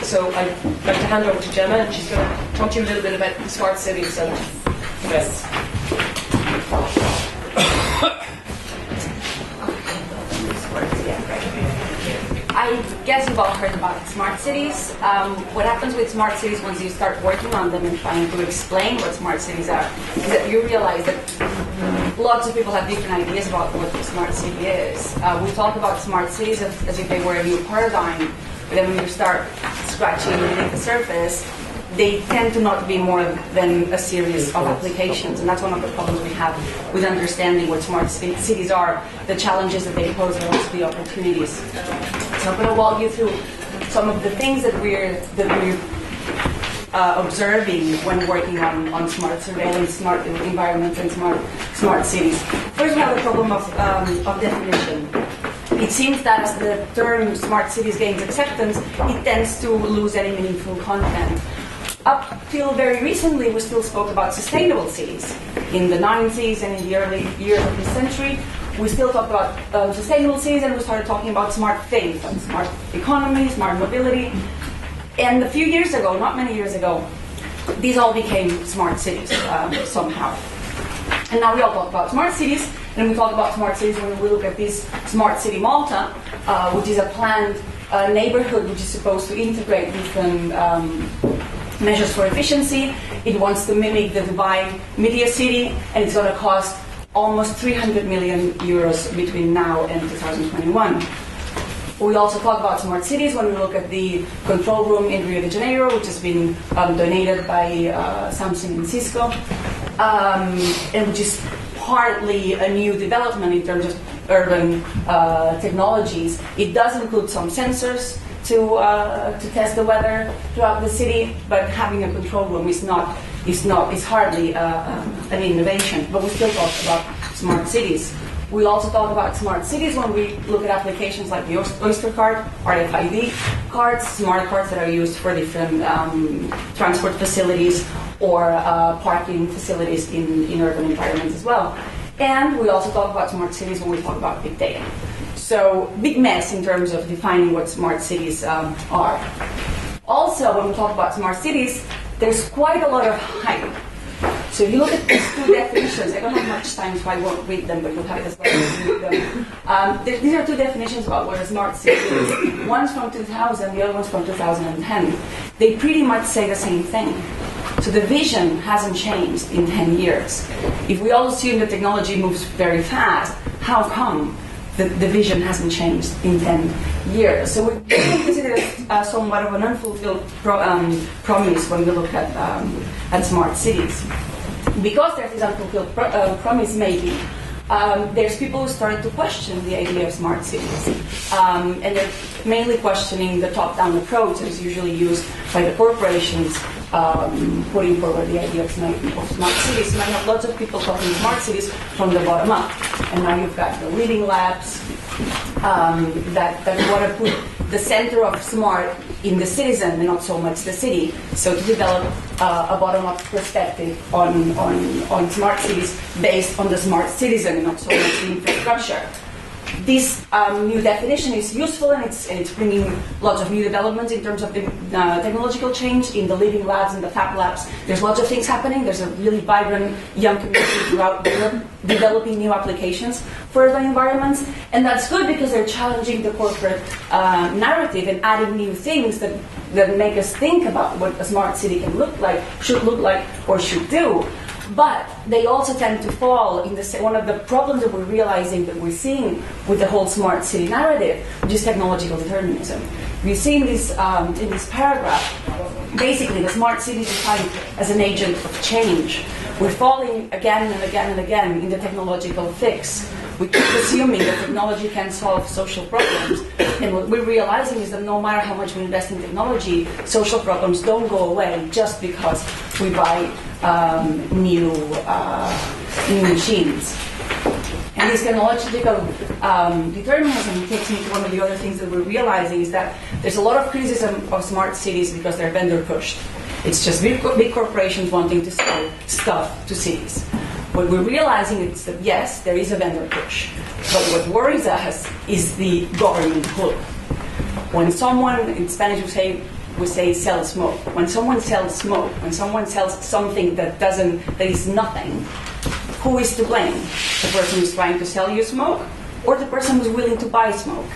So I'd like to hand over to Gemma, and she's going to talk to you a little bit about smart cities and yes. I guess you've all heard about smart cities. What happens with smart cities once you start working on them and trying to explain what smart cities are is that you realize that lots of people have different ideas about what a smart city is. We talk about smart cities as if they were a new paradigm, but then when you start scratching beneath the surface, they tend to not be more than a series of applications, and that's one of the problems we have with understanding what smart cities are, the challenges that they pose, and also the opportunities. So I'm going to walk you through some of the things that we're observing when working on smart surveillance, smart environments, and smart cities. First, we have the problem of definition. It seems that as the term smart cities gains acceptance, it tends to lose any meaningful content. Up till very recently, we still spoke about sustainable cities. In the 90s and in the early years of this century, we still talked about sustainable cities, and we started talking about smart things, like smart economy, smart mobility. And a few years ago, not many years ago, these all became smart cities somehow. And now we all talk about smart cities, and we talk about smart cities when we look at this Smart City Malta, which is a planned neighborhood which is supposed to integrate different measures for efficiency. It wants to mimic the Dubai Media City, and it's going to cost almost 300 million euros between now and 2021. We also talk about smart cities when we look at the control room in Rio de Janeiro, which has been donated by Samsung and Cisco, and which is partly a new development in terms of urban technologies. It does include some sensors to test the weather throughout the city, but having a control room is hardly an innovation. But we still talk about smart cities. We'll also talk about smart cities when we look at applications like the Oyster card, RFID cards, smart cards that are used for different transport facilities or parking facilities in urban environments as well. And we also talk about smart cities when we talk about big data. So, big mess in terms of defining what smart cities are. Also, when we talk about smart cities, there's quite a lot of hype. So if you look at these two definitions, I don't have much time, so I won't read them, but you'll have it as well as you read them. These are two definitions about what a smart city is. One's from 2000, the other one's from 2010. They pretty much say the same thing. So the vision hasn't changed in 10 years. If we all assume that technology moves very fast, how come the vision hasn't changed in 10 years? So we consider it somewhat of an unfulfilled promise when we look at smart cities. Because there's this unfulfilled promise, maybe, there's people who started to question the idea of smart cities. And they're mainly questioning the top-down approach that is usually used by the corporations putting forward the idea of smart cities. And I have lots of people talking smart cities from the bottom up. And now you've got the leading labs that want to put the center of smart in the citizen and not so much the city. So to develop a bottom-up perspective on smart cities based on the smart citizen and not so much the infrastructure. This new definition is useful, and it's bringing lots of new developments in terms of the technological change in the living labs and the fab labs. There's lots of things happening. There's a really vibrant young community throughout Europe developing new applications for urban environments, and that's good because they're challenging the corporate narrative and adding new things that make us think about what a smart city can look like, should look like, or should do. But they also tend to fall in one of the problems that we're realizing that we're seeing with the whole smart city narrative, which is technological determinism. We see in this paragraph, basically the smart city is defined as an agent of change. We're falling again and again and again in the technological fix. We keep assuming that technology can solve social problems, and what we're realizing is that no matter how much we invest in technology, social problems don't go away just because we buy new machines. And this technological determinism takes me to one of the other things that we're realizing is that there's a lot of criticism of smart cities because they're vendor pushed. It's just big corporations wanting to sell stuff to cities. What we're realizing is that yes, there is a vendor push, but what worries us is the government pull. When someone, in Spanish we say sell smoke. When someone sells smoke, when someone sells something that is nothing, who is to blame? The person who's trying to sell you smoke, or the person who's willing to buy smoke?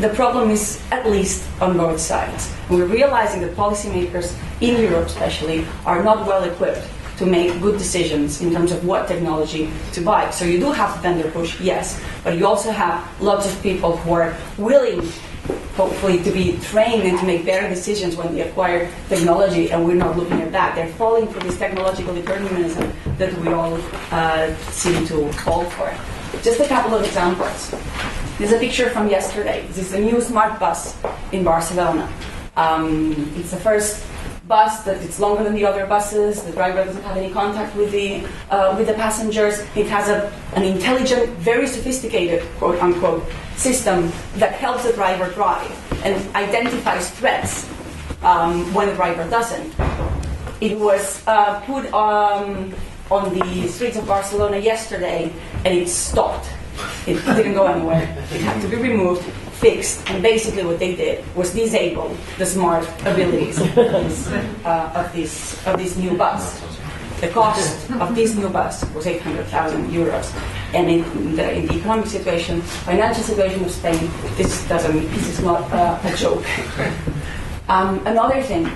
The problem is at least on both sides. We're realizing that policymakers in Europe especially are not well equipped to make good decisions in terms of what technology to buy. So you do have vendor push, yes, but you also have lots of people who are willing, hopefully, to be trained and to make better decisions when they acquire technology, and we're not looking at that. They're falling for this technological determinism that we all seem to fall for. Just a couple of examples. There's a picture from yesterday. This is a new smart bus in Barcelona. It's the first bus that it's longer than the other buses. The driver doesn't have any contact with the passengers. It has an intelligent, very sophisticated, quote unquote, system that helps the driver drive and identifies threats when the driver doesn't. It was put on the streets of Barcelona yesterday, and it stopped. It didn't go anywhere. It had to be removed, fixed, and basically what they did was disable the smart abilities of this new bus. The cost of this new bus was 800,000 euros. And in the economic situation, financial situation of Spain, this is not a joke. Another thing,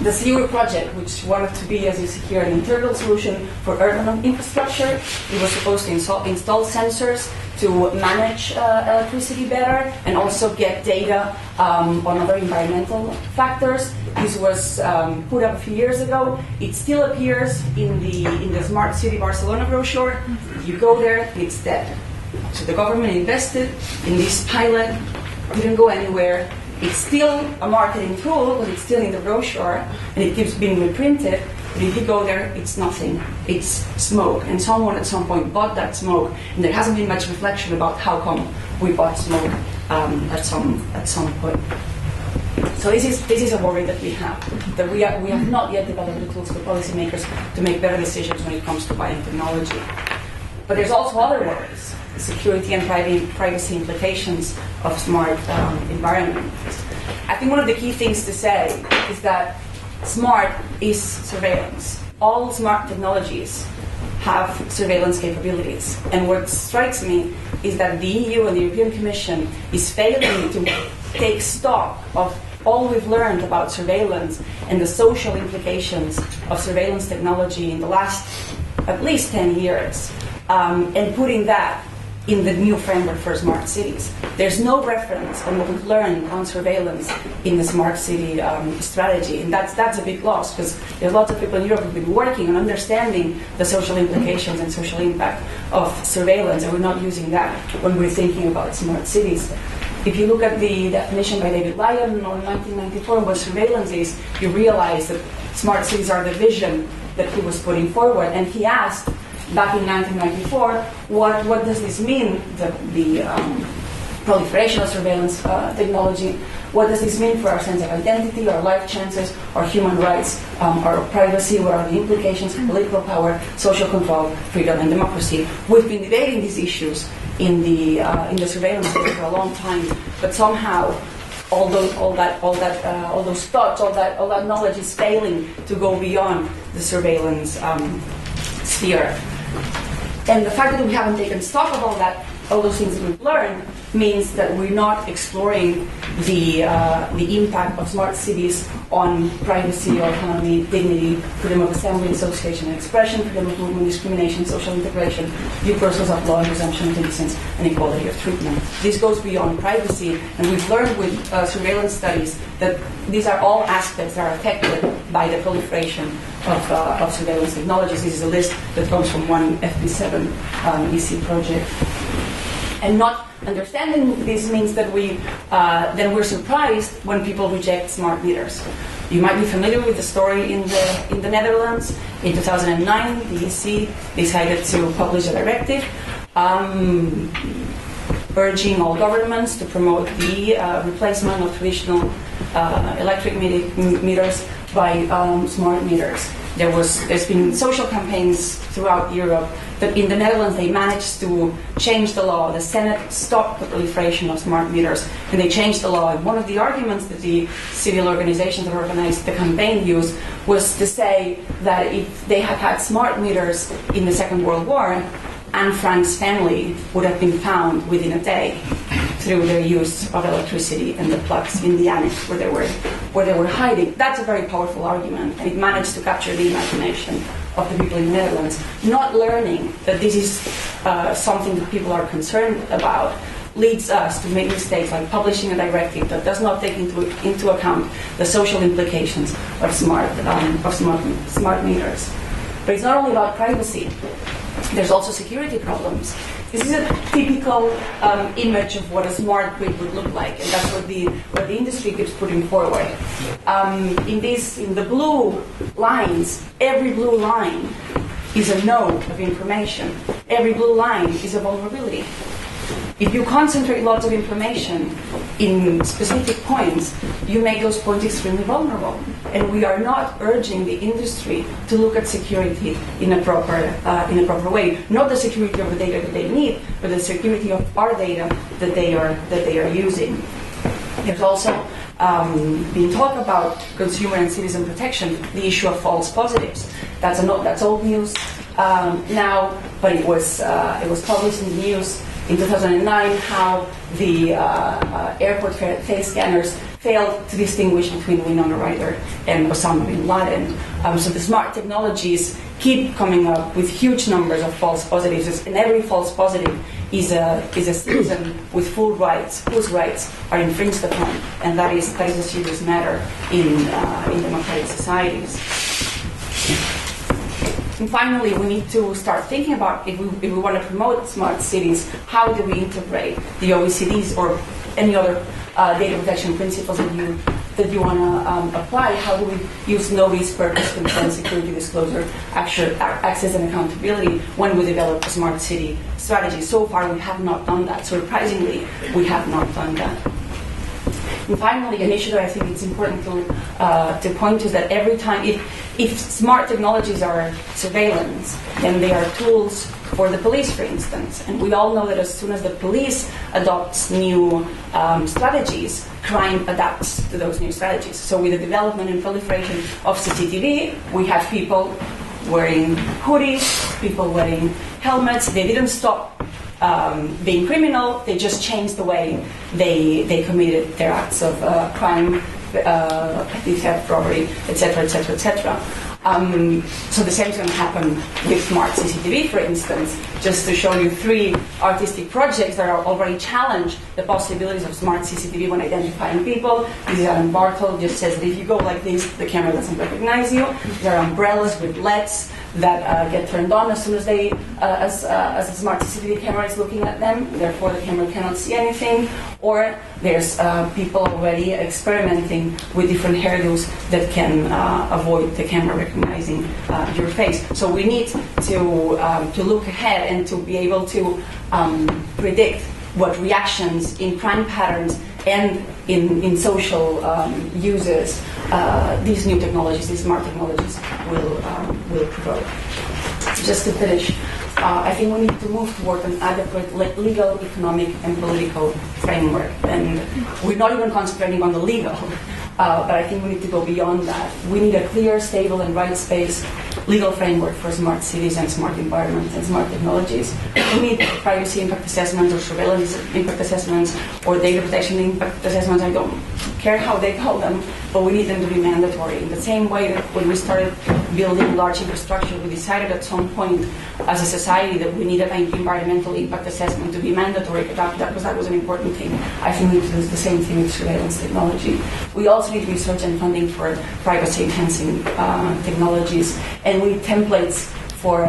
the Zero project, which wanted to be, as you see here, an integral solution for urban infrastructure. It was supposed to install sensors to manage electricity better and also get data on other environmental factors. This was put up a few years ago. It still appears in the Smart City Barcelona brochure. You go there, it's dead. So the government invested in this pilot, didn't go anywhere. It's still a marketing tool, but it's still in the brochure, and it keeps being reprinted. But if you go there, it's nothing. It's smoke, and someone at some point bought that smoke, and there hasn't been much reflection about how come we bought smoke at some point. So this is a worry that we have. That we have not yet developed the tools for policymakers to make better decisions when it comes to buying technology. But there's also other worries. Security and privacy implications of smart environments. I think one of the key things to say is that smart is surveillance. All smart technologies have surveillance capabilities. And what strikes me is that the EU and the European Commission is failing to take stock of all we've learned about surveillance and the social implications of surveillance technology in the last at least 10 years, and putting that in the new framework for smart cities. There's no reference on what we've learned on surveillance in the smart city strategy, and that's a big loss, because there's lots of people in Europe who've been working on understanding the social implications and social impact of surveillance, and we're not using that when we're thinking about smart cities. If you look at the definition by David Lyon in 1994 of what surveillance is, you realize that smart cities are the vision that he was putting forward, and he asked back in 1994, what does this mean, the proliferation of surveillance technology? What does this mean for our sense of identity, our life chances, our human rights, our privacy? What are the implications of political power, social control, freedom, and democracy? We've been debating these issues in the surveillance space for a long time, but somehow all those thoughts, all that knowledge is failing to go beyond the surveillance sphere. And the fact that we haven't taken stock of all those things that we've learned, means that we're not exploring the impact of smart cities on privacy, autonomy, dignity, freedom of assembly, association and expression, freedom of movement, discrimination, social integration, due process of law, and presumption of innocence, and equality of treatment. This goes beyond privacy, and we've learned with surveillance studies that these are all aspects that are affected by the proliferation of surveillance technologies. This is a list that comes from one FP7 EC project. And not understanding this means that we're surprised when people reject smart meters. You might be familiar with the story in the Netherlands. In 2009, the EC decided to publish a directive urging all governments to promote the replacement of traditional electric meters by smart meters. There's been social campaigns throughout Europe, but in the Netherlands they managed to change the law. The Senate stopped the proliferation of smart meters, and they changed the law. And one of the arguments that the civil organizations that organized the campaign used was to say that if they had had smart meters in the Second World War, Anne Frank's family would have been found within a day through their use of electricity and the plugs in the annex where they were hiding. That's a very powerful argument, and it managed to capture the imagination of the people in the Netherlands. Not learning that this is something that people are concerned about leads us to make mistakes like publishing a directive that does not take into account the social implications of smart meters. But it's not only about privacy. There's also security problems. This is a typical image of what a smart grid would look like, and that's what the industry keeps putting forward. In the blue lines, every blue line is a node of information. Every blue line is a vulnerability. If you concentrate lots of information in specific points, you make those points extremely vulnerable. And we are not urging the industry to look at security in a proper way. Not the security of the data that they need, but the security of our data that they are using. There's also been talk about consumer and citizen protection, the issue of false positives. That's old news now, but it was published in the news in 2009 how the airport face scanners failed to distinguish between Winona Ryder and Osama bin Laden. So the smart technologies keep coming up with huge numbers of false positives, and every false positive is a citizen with full rights, whose rights are infringed upon, and that is a serious matter in democratic societies. And finally, we need to start thinking about if we want to promote smart cities, how do we integrate the OECD's or any other data protection principles that you want to apply? How do we use notice, purpose, consent, security, disclosure, access, and accountability when we develop a smart city strategy? So far, we have not done that. Surprisingly, we have not done that. And finally, an issue that I think it's important to point to is that every time, if smart technologies are surveillance, then they are tools for the police, for instance. And we all know that as soon as the police adopts new strategies, crime adapts to those new strategies. So with the development and proliferation of CCTV, we have people wearing hoodies, people wearing helmets. They didn't stop being criminal, they just changed the way they committed their acts of crime, petty theft, robbery, etc., etc., etc. So the same is going to happen with smart CCTV, for instance. Just to show you 3 artistic projects that are already challenge the possibilities of smart CCTV when identifying people. This is Alan Bartle, just says that if you go like this, the camera doesn't recognize you. There are umbrellas with LEDs that get turned on as soon as as a smart CCTV camera is looking at them. Therefore, the camera cannot see anything. Or there's people already experimenting with different hairdos that can avoid the camera recognizing your face. So we need to look ahead and to be able to predict what reactions in crime patterns and in social uses these new technologies, these smart technologies will provoke. Just to finish, I think we need to move toward an adequate legal, economic, and political framework. And we're not even concentrating on the legal, but I think we need to go beyond that. We need a clear, stable, and rights-based legal framework for smart cities and smart environments and smart technologies. We need privacy impact assessments or surveillance impact assessments or data protection impact assessments. I don't care how they call them, but we need them to be mandatory. In the same way that when we started building large infrastructure, we decided at some point as a society that we needed an environmental impact assessment to be mandatory, because that was an important thing. I think we need to do the same thing with surveillance technology. We also need research and funding for privacy-enhancing technologies, and we need templates for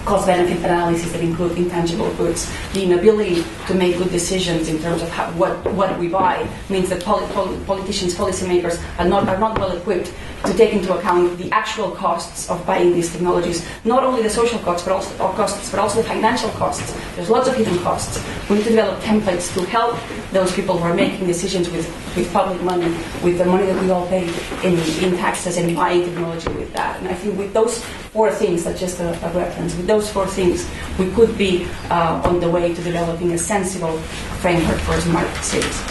cost-benefit analysis that include intangible goods. The inability to make good decisions in terms of what we buy means that politicians, policymakers are not well equipped to take into account the actual costs of buying these technologies, not only the social costs, but also the financial costs. There's lots of hidden costs. We need to develop templates to help those people who are making decisions with public money, with the money that we all pay in taxes and buying technology with that. And I think with those 4 things, that's just a reference, with those 4 things, we could be on the way to developing a sensible framework for smart cities.